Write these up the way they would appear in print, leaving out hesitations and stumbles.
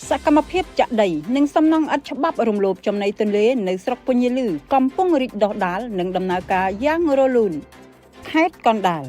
សកម្មភាពចាក់ដីនិងសំណង់ឥតច្បាប់រំលោភចំណីទន្លេនៅស្រុកពញាលឺកំពុងរីកដុះដាលនិងដំណើរការយ៉ាងរលូនខេត្តកណ្ដាល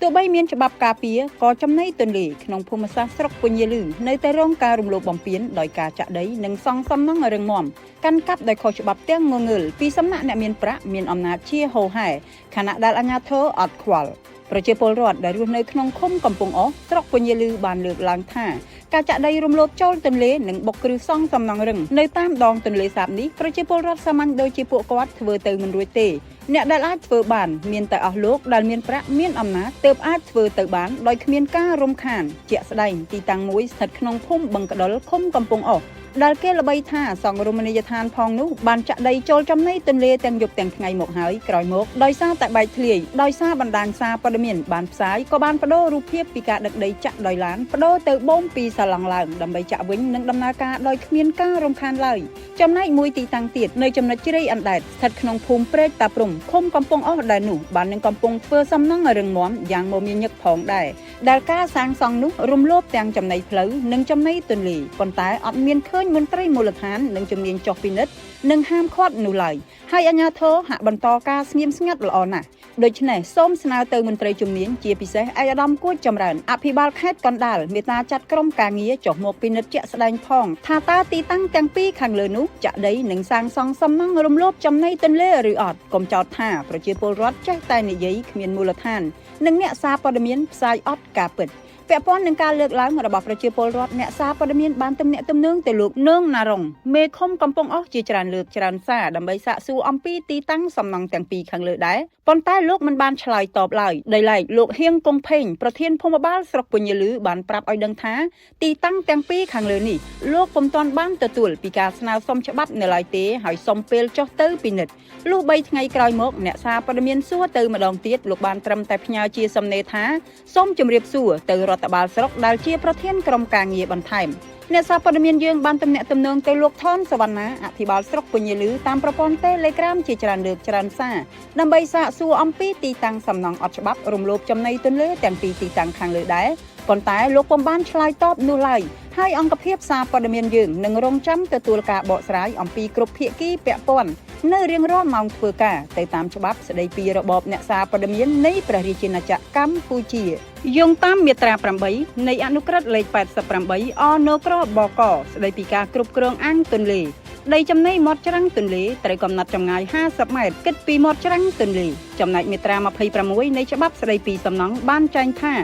ទោះបីមានច្បាប់ការពារក៏ចំណីទន្លេក្នុងភូមិសាស្ត្រស្រុកពញាលឺនៅតែរងការរំលោភបំពានដោយការចាក់ដីនិងសង់សំណង់រឹងមាំកាន់កាប់ដោយខុសច្បាប់ទាំងងងឹលពីសំណាក់អ្នកមានប្រាក់មានអំណាចជាហូហែខណៈដែលអាជ្ញាធរអត់ខ្វល់ប្រជាពលរដ្ឋដែលរស់នៅក្នុងឃុំកំពង់អស់ស្រុកពញាលឺបានលើកឡើងថាការចាក់ដីរំលោភចូលទន្លេនិងបុកគ្រឹះសង់សំណង់រឹងនៅតាមដងទន្លេសាបនេះប្រជាពលរដ្ឋសាមញ្ញដូចជាពួកគាត់ធ្វើទៅមិនរួចទេអ្នកដែលអាចធ្វើបានមានតែអស់លោកដែលមានប្រាក់មានអំណាចទើបអាចធ្វើទៅបានដោយគ្មានការរំខានជាក់ស្ដែងទីតាំងមួយស្ថិតក្នុងភូមិបឹងក្ដុលឃុំកំពង់អស់ដែលគេល្បីថាសង់រមណីយដ្ឋានផងនោះបានចាក់ដីចូលចំណីទន្លេទាំងយប់ទាំងថ្ងៃមកហើយក្រោយមកដោយសារតែបែកធ្លាយដោយសារបណ្ដាញសារព័ត៌មានបានផ្សាយក៏បានបដូររូបភាពពីការដឹកដីចាក់ដោយឡានបដូរទៅបូមពីសាឡង់ឡើងដើម្បីចាក់វិញនិងដំណើរការដោយគ្មានការរំខានឡើយចំណែកមួយទីតាំងទៀតនៅចំណុចជ្រៃអណ្ដែតស្ថិតក្នុងភូមិព្រែកតាព្រំឃុំកំពង់អស់ដែលនោះបាននឹងកំពុងធ្វើសំណង់រឹងមាំយ៉ាងមមាញឹកផងដែរដែលការសាងសង់នោះរំលោភទាំងចំណីផ្លូវនិងចំណីទន្លេប៉ុន្តែអត់មានឃើញមន្ត្រីមូលដ្ឋាននិងជំនាញចុះពិនិត្យនិងហាមឃាត់នោះឡើយហើយអាជ្ញាធរហាក់បន្តការស្ងៀមស្ងាត់ល្អណាស់ដូច្នេះសូមស្នើទៅមន្ត្រីជំនាញជាពិសេសឯកឧត្តមគួចចម្រើនអភិបាលខេត្តកណ្ដាលមេត្តាចាត់ក្រុមការងារចុះមកពិនិត្យជាក់ស្ដែងផងថាតើទីតាំងទាំងពីរខាងលើនោះចាក់ដីនិងសាងសង់សំណង់រំលោភចំណីទន្លេឬអត់កុំចោទថាប្រជាពលរដ្ឋចេះតែនិយាយគ្មានមូលដ្ឋាននិងអ្នកសារព័ត៌មានផ្សាយអត់ការពិតពាក់ព័ន្ធនឹងការលើកឡើងរបស់ប្រជាពលរដ្ឋអ្នកសារព័ត៌មានបានទំនាក់ទំនងទៅលោកនងណារុងមេឃុំកំពង់អស់ជាច្រើនលើកច្រើនសារដើម្បីសាកសួរអំពីទីតាំងសំណង់ទាំងពីរខាងលើដែរប៉ុន្តែលោកមិនបានឆ្លើយតបឡើយដោយឡែកលោកហៀងកុងផេងប្រធានភូមិបាលស្រុកពញាលឺបានប្រាប់ឲ្យដឹងថាទីតាំងទាំងពីរខាងលើនេះលោកពុំទាន់បានទទួលពីការស្នើសុំច្បាប់នៅឡើយទេហើយសុំពេលចុះទៅពិនិត្យលុះ3ថ្ងៃក្រោយមកអ្នកសារព័ត៌មានសួរទៅម្ដងទៀតលោកបានត្រឹមតែផ្ញើជាសំណេរថាសូមជម្រាបសួរទៅរដ្ឋបាលស្រុកដែលជាប្រធានក្រុមការងារបន្ថែមអ្នកសារព័ត៌មានយើងបានទំនាក់ទំនងទៅលោកថនសវណ្ណាអភិបាលស្រុកពញាលឺតាមប្រព័ន្ធ Telegram ជាច្រើនលើកច្រើនសារដើម្បីសាកសួរអំពីទីតាំងសំណង់អត់ច្បាប់រំលោភចំណីទន្លេទាំងពីរទីតាំងខាងលើដែរប៉ុន្តែលោកពុំបានឆ្លើយតបនោះឡើយហើយអង្គភាពសារព័ត៌មានយើងនឹងរងចាំទទួលការបកស្រាយអំពីគ្រប់ភាគីពាក់ព័ន្ធនៅរៀងរាល់ម៉ោងធ្វើការទៅតាមច្បាប់ស្តីពីរបបអ្នកសារព័ត៌មាននៃព្រះរាជាណាចក្រកម្ពុជាយោងតាមមាត្រា8នៃអនុក្រឹត្យលេខ88អនក្របកស្តីពីការគ្រប់គ្រងអាងទន្លេដីចំណីមាត់ច្រាំងទន្លេត្រូវកំណត់ចម្ងាយ50ម៉ែត្រគិតពីមាត់ច្រាំងទន្លេចំណែកមាត្រា26នៃច្បាប់ស្តីពីសំណង់បានចែងថា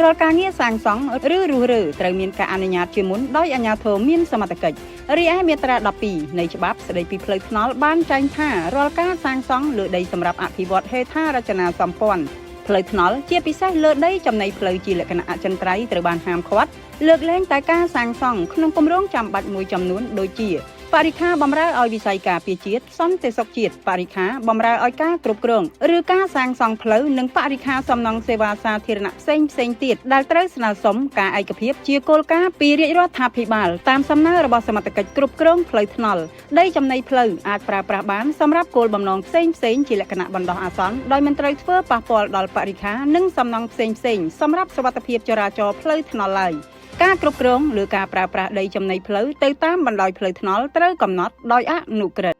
រាល់ការងារសាងសង់ឬរុះរើត្រូវមានការអនុញ្ញាតជាមុនដោយអាជ្ញាធរមានសមត្ថកិច្ចរីឯមាត្រា12នៃច្បាប់ស្តីពីផ្លូវថ្នល់បានចែងថារាល់ការសាងសង់លើដីសម្រាប់អភិវឌ្ឍហេដ្ឋារចនាសម្ព័ន្ធផ្លូវថ្នល់ជាពិសេសលើដីចំណីផ្លូវជាលក្ខណៈអចិន្ត្រៃយ៍ត្រូវបានហាមឃាត់លើកលែងតែការសាងសង់ក្នុងគម្រោងចាំបាច់មួយចំនួនដូចជាបរិក្ខារបម្រើឲ្យវិស័យការពារជាតិសន្តិសុខជាតិបរិក្ខារបម្រើឲ្យការគ្រប់គ្រងឬការសាងសង់ផ្លូវនិងបរិក្ខារសំណង់សេវាសាធារណៈផ្សេងទៀតដែលត្រូវស្នើសុំការឯកភាពជាគោលការណ៍ពីរាជរដ្ឋាភិបាលតាមសំណើរបស់សមត្ថកិច្ចគ្រប់គ្រងផ្លូវថ្នល់ដីចំណីផ្លូវអាចប្រើប្រាស់បានសម្រាប់គោលបំណងផ្សេងជាលក្ខណៈបណ្ដោះអាសន្នដោយមិនត្រូវធ្វើប៉ះពាល់ដល់បរិក្ខារនិងសំណង់ផ្សេងសម្រាប់សុវត្ថិភាពចរាចរណ៍ផ្លូវថ្នល់ឡើយការគ្រប់គ្រងលើការប្រើប្រាស់ដីចំណីផ្លូវទៅតាមបណ្ដោយផ្លូវថ្នល់ត្រូវកំណត់ដោយអនុក្រឹត្យ